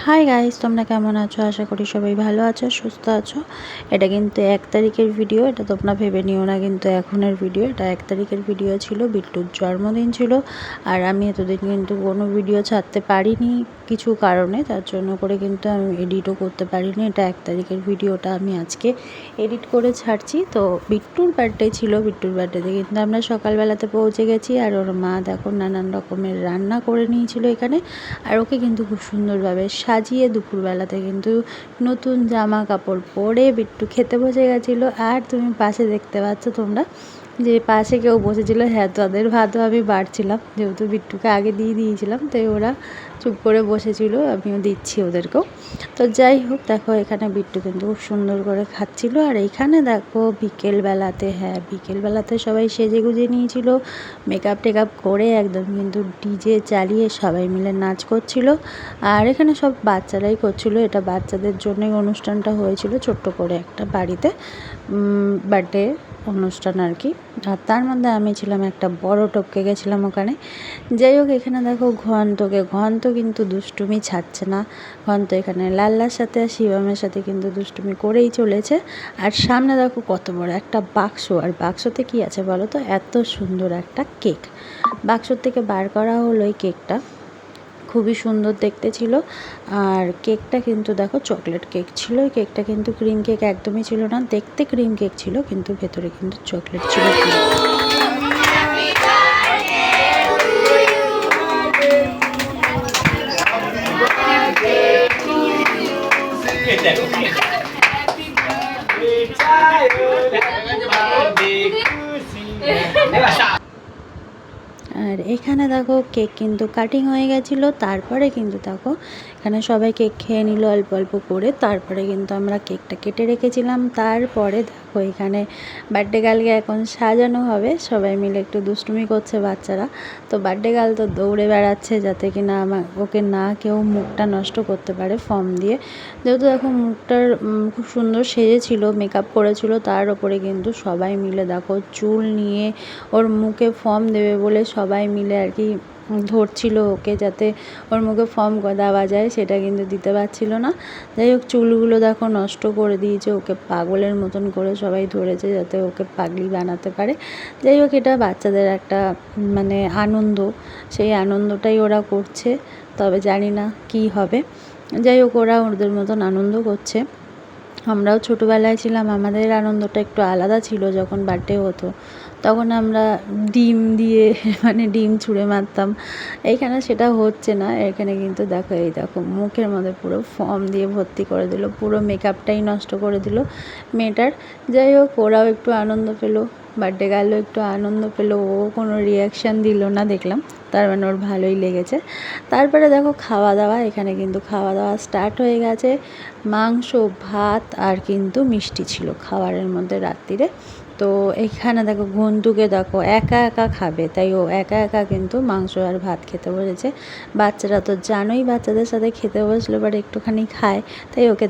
Hi guys, তোমরা কেমন আছো? আশা করি সবাই ভালো আছো, সুস্থ আছো। এটা কিন্তু 1 তারিখের ভিডিও, এটা তোমরা ভেবে নিও না কিন্তু এখনের ভিডিও। এটা 1 তারিখের ভিডিও ছিল, বিট্টুর জন্মদিন ছিল। আর আমি এতদিন কিন্তু কোনো ভিডিও ছাড়তে পারিনি কিছু কারণে, তার জন্য করে কিন্তু আমি এডিটও করতে পারিনি। এটা 1 তারিখের ভিডিওটা আমি আজকে এডিট করে ছাড়ছি। তো বিট্টুর বার্থডে ছিল, বিট্টুর বার্থডেতে কিন্তু আমরা সকালবেলাতে পৌঁছে গেছি। আর ওর মা দেখো নানান রকমের রান্না করে নিয়েছিল এখানে। আর ওকে কিন্তু খুব সুন্দরভাবে সাজিয়ে দুপুরবেলাতে কিন্তু নতুন জামা কাপড় পরে বিট্টু খেতে বসে গেছিলো। আর তুমি পাশে দেখতে পাচ্ছ তোমরা যে পাশে কেউ বসেছিল। হ্যাঁ, তাদের ভাতও আমি বাড়ছিলাম, যেহেতু বিট্টুকে আগে দিয়ে দিয়েছিলাম, তাই ওরা চুপ করে বসেছিল, আমিও দিচ্ছি ওদেরকেও। তো যাই হোক, দেখো এখানে বিট্টু কিন্তু খুব সুন্দর করে খাচ্ছিল। আর এইখানে দেখো বিকেলবেলাতে সবাই সেজে গুজে নিয়েছিল, মেকআপ টেকআপ করে একদম কিন্তু ডিজে চালিয়ে সবাই মিলে নাচ করছিল। আর এখানে সব বাচ্চারাই করছিল, এটা বাচ্চাদের জন্যই অনুষ্ঠানটা হয়েছিল, ছোট্ট করে একটা বাড়িতে বার্থডে অনুষ্ঠান আর কি। আর তার মধ্যে আমি ছিলাম একটা বড় টপকে গেছিলাম ওখানে। যাই হোক, এখানে দেখো ঘন্ত কিন্তু দুষ্টুমি ছাড়ছে না। ঘন্ত এখানে লাল্লার সাথে আর শিবমের সাথে কিন্তু দুষ্টুমি করেই চলেছে। আর সামনে দেখো কত বড় একটা বাক্স, আর বাক্সতে কি আছে বলো তো? এত সুন্দর একটা কেক বাক্স থেকে বার করা হলো। এই কেকটা খুবই সুন্দর দেখতে ছিল। আর কেকটা কিন্তু দেখো চকলেট কেক ছিল। এই কেকটা কিন্তু ক্রিম কেক একদমই ছিল না, দেখতে ক্রিম কেক ছিল কিন্তু ভেতরে কিন্তু চকলেট ছিল। আর এখানে দেখো কেক কিন্তু কাটিং হয়ে গেছিলো। তারপরে কিন্তু দেখো এখানে সবাই কেক খেয়ে নিল অল্প অল্প করে। তারপরে কিন্তু আমরা কেকটা কেটে রেখেছিলাম। তারপরে দেখো এখানে বার্থডে গার্লকে এখন সাজানো হবে, সবাই মিলে একটু দুষ্টুমি করছে বাচ্চারা। তো বার্থডে গার্ল তো দৌড়ে বেড়াচ্ছে যাতে কিনা ওকে না কেউ মুখটা নষ্ট করতে পারে ফর্ম দিয়ে। যেহেতু দেখো মুখটার খুব সুন্দর সেজেছিল, মেকআপ করেছিল, তার ওপরে কিন্তু সবাই মিলে দেখো চুল নিয়ে ওর মুখে ফর্ম দেবে বলে সবাই মিলে আর কি ধরছিল ওকে, যাতে ওর মুখে ফর্ম দেওয়া যায়, সেটা কিন্তু দিতে পারছিল না। যাই হোক, চুলগুলো দেখো নষ্ট করে দিয়েছে, ওকে পাগলের মতন করে সবাই ধরেছে যাতে ওকে পাগলি বানাতে পারে। যাই হোক, এটা বাচ্চাদের একটা মানে আনন্দ, সেই আনন্দটাই ওরা করছে, তবে জানি না কি হবে। যাই হোক, ওরা ওদের মতন আনন্দ করছে। আমরাও ছোটোবেলায় ছিলাম, আমাদের আনন্দটা একটু আলাদা ছিল। যখন বার্থডে হতো তখন আমরা ডিম দিয়ে মানে ডিম ছুঁড়ে মারতাম। এইখানে সেটা হচ্ছে না। এখানে কিন্তু দেখো, এই দেখো মুখের মধ্যে পুরো ফর্ম দিয়ে ভর্তি করে দিল, পুরো মেকআপটাই নষ্ট করে দিল মেয়েটার। যাই হোক, ওরাও একটু আনন্দ পেলো, বার্থডে গার্লও একটু আনন্দ পেলো। ও কোনো রিয়াকশান দিল না দেখলাম, তার মানে ওর ভালোই লেগেছে। তারপরে দেখো খাওয়া দাওয়া, এখানে কিন্তু খাওয়া দাওয়া স্টার্ট হয়ে গেছে। মাংস, ভাত আর কিন্তু মিষ্টি ছিল খাবারের মধ্যে রাত্রিরে। তো এখানে দেখো ঘন্টুকে দেখো একা একা খাবে, তাই ও একা একা কিন্তু মাংস আর ভাত খেতে বসেছে। বাচ্চারা তো জানোই, বাচ্চাদের সাথে খেতে বসলে পরে একটুখানি খায়, তাই ওকে